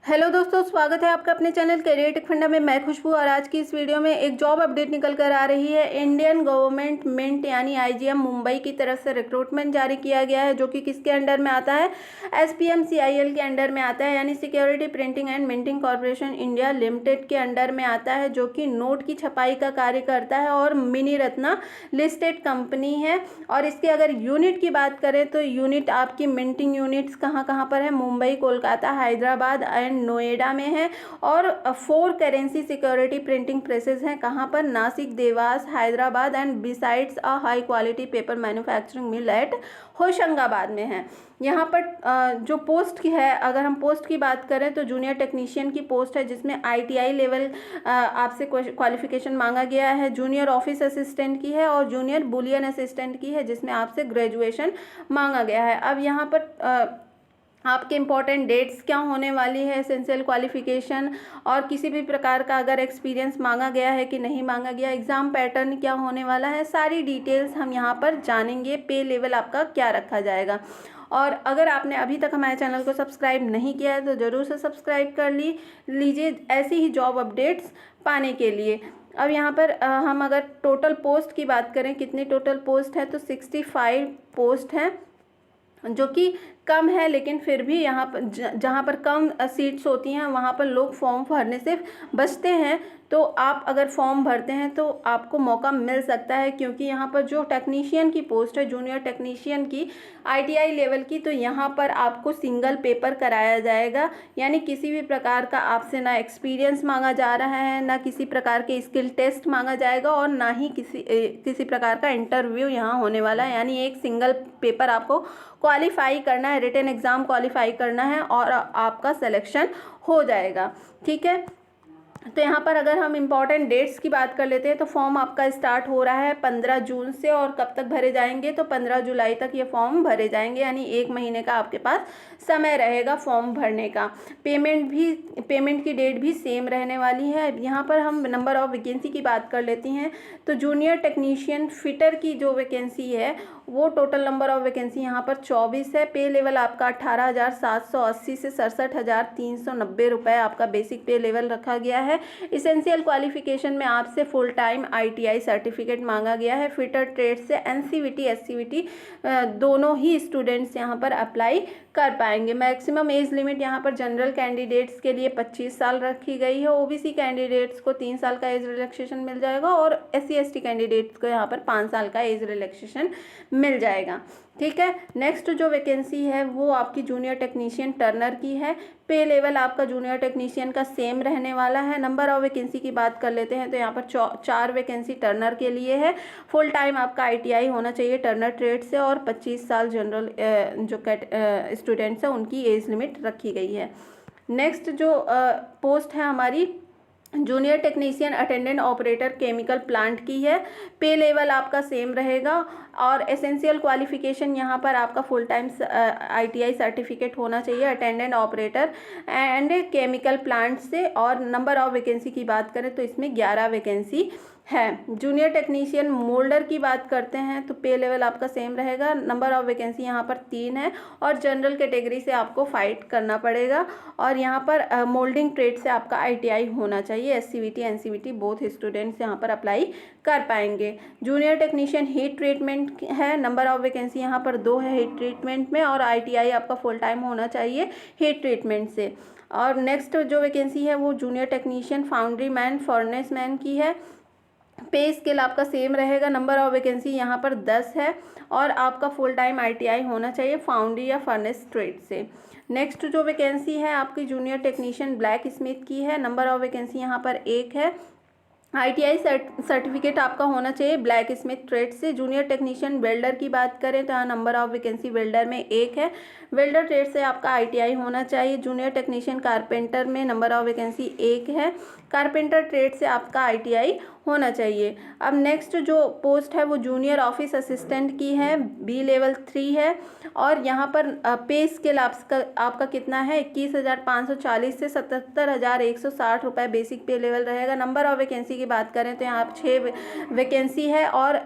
Hello दोस्तों, स्वागत है आपका अपने चैनल करियर टेक फंडा में। मैं खुशबू और आज की इस वीडियो में एक जॉब अपडेट निकल कर आ रही है। इंडियन गवर्नमेंट मिंट यानी आईजीएम मुंबई की तरफ से रिक्रूटमेंट जारी किया गया है, जो कि किसके अंडर में आता है, एसपीएमसीआईएल के अंडर में आता है, यानी security printing and minting corporation India limited के अंडर में आता है, जो कि नोट की छपाई का कार्य करता है और मिनी रत्ना लिस्टेड कंपनी है। और इसके अगर यूनिट की बात करें तो यूनिट आपकी मिंटिंग यूनिट्स कहाँ कहाँ पर है, मुंबई, कोलकाता, हैदराबाद एंड नोएडा में है। और 4 करेंसी सिक्योरिटी प्रिंटिंग प्रेसेस हैं, कहाँ पर, Nashik, Dewas, Hyderabad and besides a high quality paper manufacturing mill at Hoshangabad में है। यहाँ पर जो पोस्ट की है, अगर हम पोस्ट की बात करें तो जूनियर टेक्नीशियन की पोस्ट है, जिसमें आईटीआई लेवल आपसे क्वालिफिकेशन मांगा गया है। जूनियर ऑफिस असिस्टेंट की है और जूनियर बुलियन असिस्टेंट की है, जिसमें आपसे ग्रेजुएशन मांगा गया है। अब यहाँ पर आपके इंपॉर्टेंट डेट्स क्या होने वाली है, एसेंशियल क्वालिफिकेशन और किसी भी प्रकार का अगर एक्सपीरियंस मांगा गया है कि नहीं मांगा गया, एग्ज़ाम पैटर्न क्या होने वाला है, सारी डिटेल्स हम यहाँ पर जानेंगे। पे लेवल आपका क्या रखा जाएगा। और अगर आपने अभी तक हमारे चैनल को सब्सक्राइब नहीं किया है तो ज़रूर से सब्सक्राइब कर लीजिए ऐसी ही जॉब अपडेट्स पाने के लिए। अब यहाँ पर हम अगर टोटल पोस्ट की बात करें, कितनी टोटल पोस्ट है, तो 65 पोस्ट हैं, जो कि कम है, लेकिन फिर भी यहाँ पर जहाँ पर कम सीट्स होती हैं वहाँ पर लोग फॉर्म भरने से बचते हैं। तो आप अगर फॉर्म भरते हैं तो आपको मौका मिल सकता है, क्योंकि यहाँ पर जो टेक्नीशियन की पोस्ट है, जूनियर टेक्नीशियन की आईटीआई लेवल की, तो यहाँ पर आपको सिंगल पेपर कराया जाएगा। यानी किसी भी प्रकार का आपसे ना एक्सपीरियंस मांगा जा रहा है, ना किसी प्रकार के स्किल टेस्ट मांगा जाएगा और ना ही किसी प्रकार का इंटरव्यू यहाँ होने वाला है। यानी एक सिंगल पेपर आपको क्वालिफाई करना है, रिटन एग्ज़ाम क्वालिफाई करना है और आपका सिलेक्शन हो जाएगा। ठीक है, तो यहाँ पर अगर हम इम्पॉर्टेंट डेट्स की बात कर लेते हैं तो फॉर्म आपका स्टार्ट हो रहा है 15 जून से और कब तक भरे जाएंगे, तो 15 जुलाई तक ये फॉर्म भरे जाएंगे। यानी 1 महीने का आपके पास समय रहेगा फॉर्म भरने का। पेमेंट की डेट भी सेम रहने वाली है। यहाँ पर हम नंबर ऑफ वैकेंसी की बात कर लेती हैं, तो जूनियर टेक्नीशियन फिटर की जो वैकेंसी है वो टोटल नंबर ऑफ वैकेंसी यहाँ पर 24 है। पे लेवल आपका 18,780 से 67,390 रुपये आपका बेसिक पे लेवल रखा गया है। इसेंशियल क्वालिफिकेशन में आपसे फुल टाइम आईटीआई सर्टिफिकेट मांगा गया है। फिटर ट्रेड से एनसीवीटी एससीवीटी दोनों ही स्टूडेंट्स यहाँ पर अप्लाई कर पाएंगे। मैक्सिमम एज लिमिट यहाँ पर जनरल कैंडिडेट्स के लिए 25 साल रखी गई है। ओबीसी कैंडिडेट्स को 3 साल का एज रिलैक्सेशन मिल जाएगा और एससी एसटी कैंडिडेट्स को यहाँ पर 5 साल का एज रिलैक्सेशन मिल जाएगा। ठीक है, नेक्स्ट जो वैकेंसी है वो आपकी जूनियर टेक्नीशियन टर्नर की है। पे लेवल आपका जूनियर टेक्नीशियन का सेम रहने वाला है। नंबर ऑफ वैकेंसी की बात कर लेते हैं तो यहाँ पर 4 वैकेंसी टर्नर के लिए है। फुल टाइम आपका आईटीआई होना चाहिए टर्नर ट्रेड से और 25 साल जनरल जो स्टूडेंट्स हैं उनकी एज लिमिट रखी गई है। नेक्स्ट जो पोस्ट है हमारी junior technician attendant operator chemical plant की है। पे लेवल आपका सेम रहेगा और एसेंशियल क्वालिफिकेशन यहाँ पर आपका फुल टाइम आईटीआई सर्टिफिकेट होना चाहिए attendant operator and chemical plant से। और नंबर ऑफ वैकेंसी की बात करें तो इसमें 11 वैकेंसी है। जूनियर टेक्नीशियन मोल्डर की बात करते हैं तो पे लेवल आपका सेम रहेगा। नंबर ऑफ वैकेंसी यहाँ पर 3 है और जनरल कैटेगरी से आपको फाइट करना पड़ेगा। और यहाँ पर मोल्डिंग ट्रेड से आपका आईटीआई होना चाहिए। एससीवीटी एनसीवीटी बोथ स्टूडेंट्स यहाँ पर अप्लाई कर पाएंगे। जूनियर टेक्नीशियन हीट ट्रीटमेंट है। नंबर ऑफ वैकेंसी यहाँ पर 2 है हीट ट्रीटमेंट में और आईटीआई आपका फुल टाइम होना चाहिए हीट ट्रीटमेंट से। और नेक्स्ट जो वैकेंसी है वो junior technician foundry man furnace man की है। पे स्केल आपका सेम रहेगा। नंबर ऑफ वैकेंसी यहाँ पर 10 है और आपका फुल टाइम आईटीआई होना चाहिए फाउंड्री या फर्नेस ट्रेड से। नेक्स्ट जो वैकेंसी है आपकी जूनियर टेक्नीशियन ब्लैक स्मिथ की है। नंबर ऑफ वैकेंसी यहाँ पर 1 है। आईटीआई सर्टिफिकेट आपका होना चाहिए ब्लैक स्मिथ ट्रेड से। जूनियर टेक्नीशियन वेल्डर की बात करें तो यहाँ नंबर ऑफ वैकेंसी वेल्डर में 1 है। वेल्डर ट्रेड से आपका आईटीआई होना चाहिए। जूनियर टेक्नीशियन कारपेंटर में नंबर ऑफ वैकेंसी 1 है। कारपेंटर ट्रेड से आपका आईटीआई होना चाहिए। अब नेक्स्ट जो पोस्ट है वो जूनियर ऑफिस असिस्टेंट की है, बी लेवल 3 है और यहाँ पर पे स्केल आपका कितना है 21,540 से 77,160 रुपये बेसिक पे लेवल रहेगा। नंबर ऑफ वैकेंसी की बात करें तो यहाँ 6 वैकेंसी है और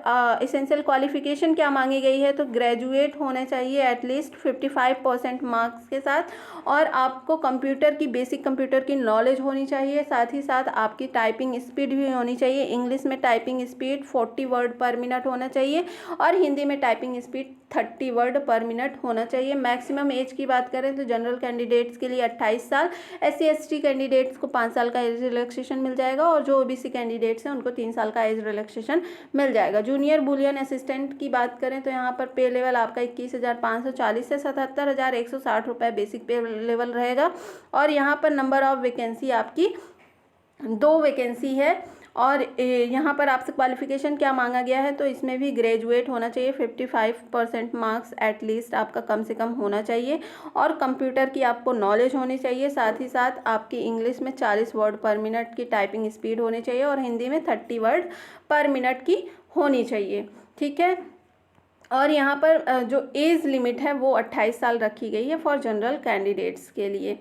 इसेंशियल क्वालिफिकेशन क्या मांगी गई है तो ग्रेजुएट होने चाहिए एटलीस्ट 55% मार्क्स के साथ और आपको कंप्यूटर की बेसिक कंप्यूटर की नॉलेज होनी चाहिए, साथ ही साथ आपकी टाइपिंग स्पीड भी होनी चाहिए। इंग्लिश में टाइपिंग स्पीड 40 वर्ड पर मिनट होना चाहिए और हिंदी में टाइपिंग स्पीड 30 वर्ड पर मिनट होना चाहिए। मैक्सिमम एज की बात करें तो जनरल कैंडिडेट्स के लिए 28 साल, SC ST कैंडिडेट्स को 5 साल का एज रिलैक्सेशन मिल जाएगा और जो OBC कैंडिडेट्स हैं उनको 3 साल का एज रिलैक्सेशन मिल जाएगा। जूनियर बुलियन असिस्टेंट की बात करें तो यहाँ पर पे लेवल आपका 21,540 से 77,160 रुपये बेसिक पे लेवल रहेगा और यहाँ पर नंबर ऑफ वैकेंसी आपकी 2 वैकेंसी है और यहाँ पर आपसे क्वालिफिकेशन क्या मांगा गया है तो इसमें भी ग्रेजुएट होना चाहिए, 55% मार्क्स एटलीस्ट आपका कम से कम होना चाहिए और कंप्यूटर की आपको नॉलेज होनी चाहिए, साथ ही साथ आपकी इंग्लिश में 40 वर्ड पर मिनट की टाइपिंग स्पीड होनी चाहिए और हिंदी में 30 वर्ड पर मिनट की होनी चाहिए। ठीक है, और यहाँ पर जो एज लिमिट है वो 28 साल रखी गई है फॉर जनरल कैंडिडेट्स के लिए।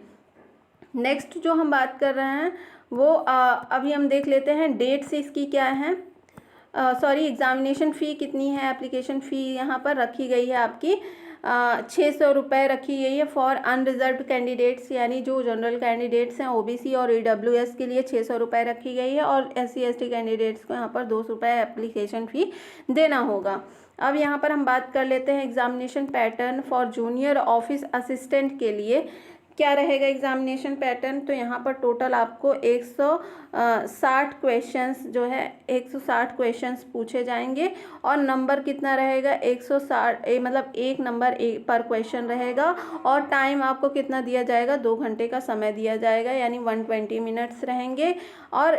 नेक्स्ट जो हम बात कर रहे हैं वो अभी हम देख लेते हैं डेट्स इसकी क्या है। एग्जामिनेशन फ़ी कितनी है, एप्लीकेशन फ़ी यहाँ पर रखी गई है आपकी 600 रुपये रखी गई है फॉर अनरिजर्व्ड कैंडिडेट्स, यानी जो जनरल कैंडिडेट्स हैं OBC और EWS के लिए 600 रुपये रखी गई है और SC ST कैंडिडेट्स को यहाँ पर 200 रुपये एप्लीकेशन फ़ी देना होगा। अब यहाँ पर हम बात कर लेते हैं examination pattern for junior office assistant के लिए क्या रहेगा एग्जामिनेशन पैटर्न। तो यहाँ पर टोटल आपको 160 क्वेश्चंस जो है 160 क्वेश्चंस पूछे जाएंगे और नंबर कितना रहेगा 160 मतलब एक नंबर पर क्वेश्चन रहेगा और टाइम आपको कितना दिया जाएगा 2 घंटे का समय दिया जाएगा यानी 120 मिनट्स रहेंगे और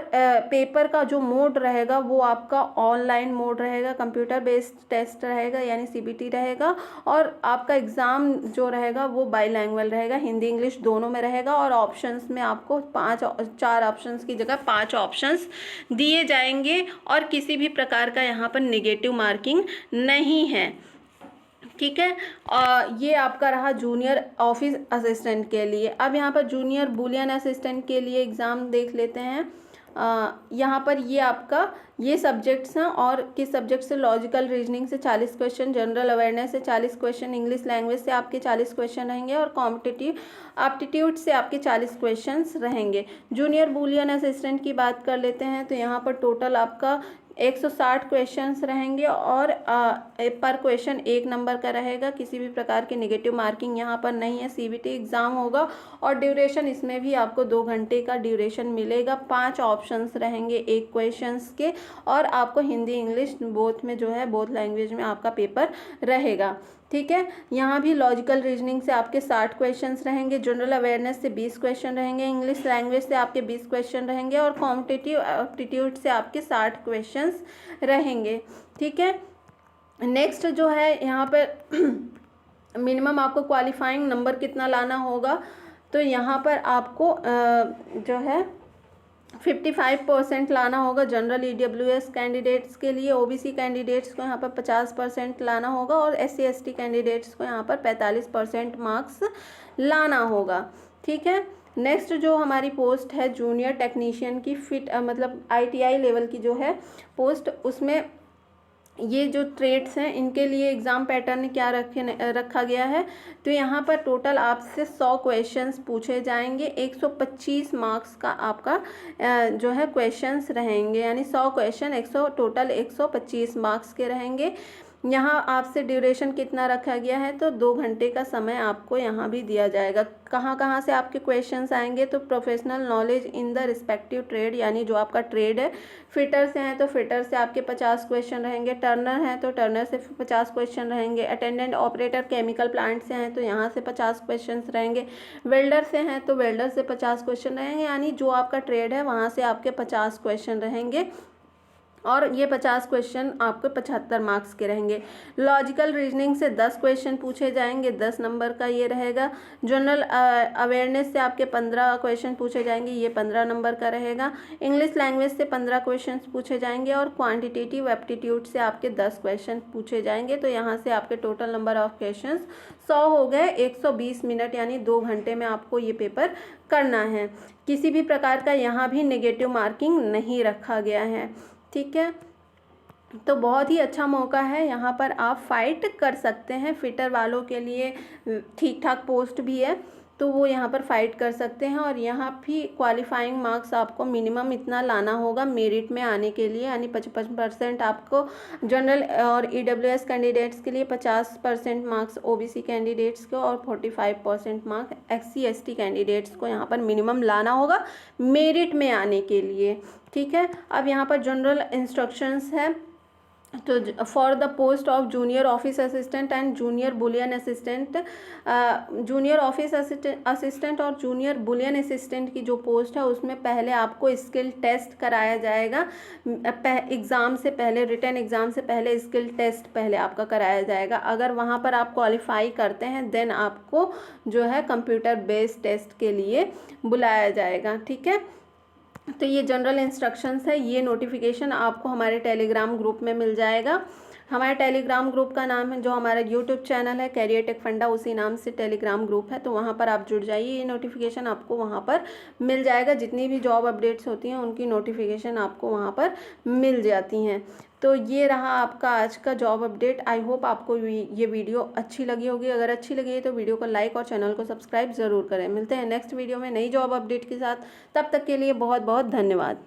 पेपर का जो मोड रहेगा वो आपका ऑनलाइन मोड रहेगा, कंप्यूटर बेस्ड टेस्ट रहेगा यानी CBT रहेगा और आपका एग्ज़ाम जो रहेगा वो बाईलैंग्वेज रहेगा, हिंदी इंग्लिश दोनों में रहेगा और ऑप्शंस में आपको 4 ऑप्शंस की जगह 5 ऑप्शंस दिए जाएंगे और किसी भी प्रकार का यहाँ पर नेगेटिव मार्किंग नहीं है। ठीक है, ये आपका रहा जूनियर ऑफिस असिस्टेंट के लिए। अब यहाँ पर जूनियर बुलियन असिस्टेंट के लिए एग्ज़ाम देख लेते हैं। यहाँ पर ये आपका ये सब्जेक्ट्स हैं और किस सब्जेक्ट से लॉजिकल रीजनिंग से 40 क्वेश्चन, जनरल अवेयरनेस से 40 क्वेश्चन, इंग्लिश लैंग्वेज से आपके 40 क्वेश्चन रहेंगे और कॉम्पिटिटिव एप्टीट्यूड से आपके 40 क्वेश्चंस रहेंगे। जूनियर बुलियन असिस्टेंट की बात कर लेते हैं तो यहाँ पर टोटल आपका 160 क्वेश्चंस रहेंगे और पर क्वेश्चन 1 नंबर का रहेगा, किसी भी प्रकार की नेगेटिव मार्किंग यहाँ पर नहीं है। CBT एग्ज़ाम होगा और ड्यूरेशन इसमें भी आपको 2 घंटे का ड्यूरेशन मिलेगा। 5 ऑप्शंस रहेंगे 1 क्वेश्चंस के और आपको हिंदी इंग्लिश बोथ में जो है बोथ लैंग्वेज में आपका पेपर रहेगा। ठीक है, यहाँ भी लॉजिकल रीजनिंग से आपके 60 क्वेश्चंस रहेंगे, जनरल अवेयरनेस से 20 क्वेश्चन रहेंगे, इंग्लिश लैंग्वेज से आपके 20 क्वेश्चन रहेंगे और कॉम्पिटिटिव एप्टीट्यूड से आपके 60 क्वेश्चंस रहेंगे। ठीक है, नेक्स्ट जो है यहाँ पर मिनिमम आपको क्वालिफाइंग नंबर कितना लाना होगा तो यहाँ पर आपको जो है 55% लाना होगा जनरल EWS कैंडिडेट्स के लिए। OBC कैंडिडेट्स को यहाँ पर 50% लाना होगा और SC ST कैंडिडेट्स को यहाँ पर 45% मार्क्स लाना होगा। ठीक है, नेक्स्ट जो हमारी पोस्ट है जूनियर टेक्नीशियन की मतलब ITI लेवल की जो है पोस्ट, उसमें ये जो ट्रेड्स हैं इनके लिए एग्ज़ाम पैटर्न क्या रखा गया है तो यहाँ पर टोटल आपसे 100 क्वेश्चंस पूछे जाएंगे, 125 मार्क्स का आपका जो है क्वेश्चंस रहेंगे यानी 100 क्वेश्चन 100 टोटल 125 मार्क्स के रहेंगे। यहाँ आपसे ड्यूरेशन कितना रखा गया है तो 2 घंटे का समय आपको यहाँ भी दिया जाएगा। कहाँ से आपके क्वेश्चंस आएंगे तो professional knowledge in the respective trade यानी जो आपका ट्रेड है, फिटर से हैं तो फिटर से आपके 50 क्वेश्चन रहेंगे, टर्नर हैं तो टर्नर से 50 क्वेश्चन रहेंगे, अटेंडेंट ऑपरेटर केमिकल प्लांट से हैं तो यहाँ से 50 क्वेश्चन रहेंगे, वेल्डर से हैं तो वेल्डर से 50 क्वेश्चन रहेंगे, यानी जो आपका ट्रेड है वहाँ से आपके 50 क्वेश्चन रहेंगे। और ये 50 क्वेश्चन आपके 75 मार्क्स के रहेंगे। लॉजिकल रीजनिंग से 10 क्वेश्चन पूछे जाएंगे, 10 नंबर का ये रहेगा। जनरल अवेयरनेस से आपके 15 क्वेश्चन पूछे जाएंगे, ये 15 नंबर का रहेगा। इंग्लिश लैंग्वेज से 15 क्वेश्चन पूछे जाएंगे और क्वांटिटेटिव एप्टीट्यूड से आपके 10 क्वेश्चन पूछे जाएंगे। तो यहाँ से आपके टोटल नंबर ऑफ क्वेश्चन 100 हो गए। 120 मिनट यानी 2 घंटे में आपको ये पेपर करना है। किसी भी प्रकार का यहाँ भी नेगेटिव मार्किंग नहीं रखा गया है, ठीक है। तो बहुत ही अच्छा मौका है, यहाँ पर आप फाइट कर सकते हैं। फिटर वालों के लिए ठीक ठाक पोस्ट भी है, तो वो यहाँ पर फाइट कर सकते हैं। और यहाँ भी क्वालिफाइंग मार्क्स आपको मिनिमम इतना लाना होगा मेरिट में आने के लिए, यानी 55% आपको जनरल और EWS कैंडिडेट्स के लिए, 50% मार्क्स OBC कैंडिडेट्स को और 45% मार्क्स SC ST कैंडिडेट्स को यहाँ पर मिनिमम लाना होगा मेरिट में आने के लिए, ठीक है। अब यहाँ पर जनरल इंस्ट्रक्शंस है। तो for the post of junior office assistant and junior Boolean assistant, junior office assistant और जूनियर बुलियन असिस्टेंट की जो पोस्ट है उसमें पहले आपको स्किल टेस्ट कराया जाएगा। एग्ज़ाम से पहले, रिटन एग्ज़ाम से पहले स्किल टेस्ट पहले आपका कराया जाएगा। अगर वहाँ पर आप क्वालिफाई करते हैं देन आपको जो है कंप्यूटर बेस्ड टेस्ट के लिए बुलाया जाएगा, ठीक है। तो ये जनरल इंस्ट्रक्शंस है। ये नोटिफिकेशन आपको हमारे टेलीग्राम ग्रुप में मिल जाएगा। हमारे टेलीग्राम ग्रुप का नाम है, जो हमारा यूट्यूब चैनल है कैरियर टेक फंडा, उसी नाम से टेलीग्राम ग्रुप है। तो वहाँ पर आप जुड़ जाइए, ये नोटिफिकेशन आपको वहाँ पर मिल जाएगा। जितनी भी जॉब अपडेट्स होती हैं उनकी नोटिफिकेशन आपको वहाँ पर मिल जाती हैं। तो ये रहा आपका आज का जॉब अपडेट। आई होप आपको ये वीडियो अच्छी लगी होगी। अगर अच्छी लगी है तो वीडियो को लाइक और चैनल को सब्सक्राइब ज़रूर करें। मिलते हैं नेक्स्ट वीडियो में नई जॉब अपडेट के साथ। तब तक के लिए बहुत बहुत धन्यवाद।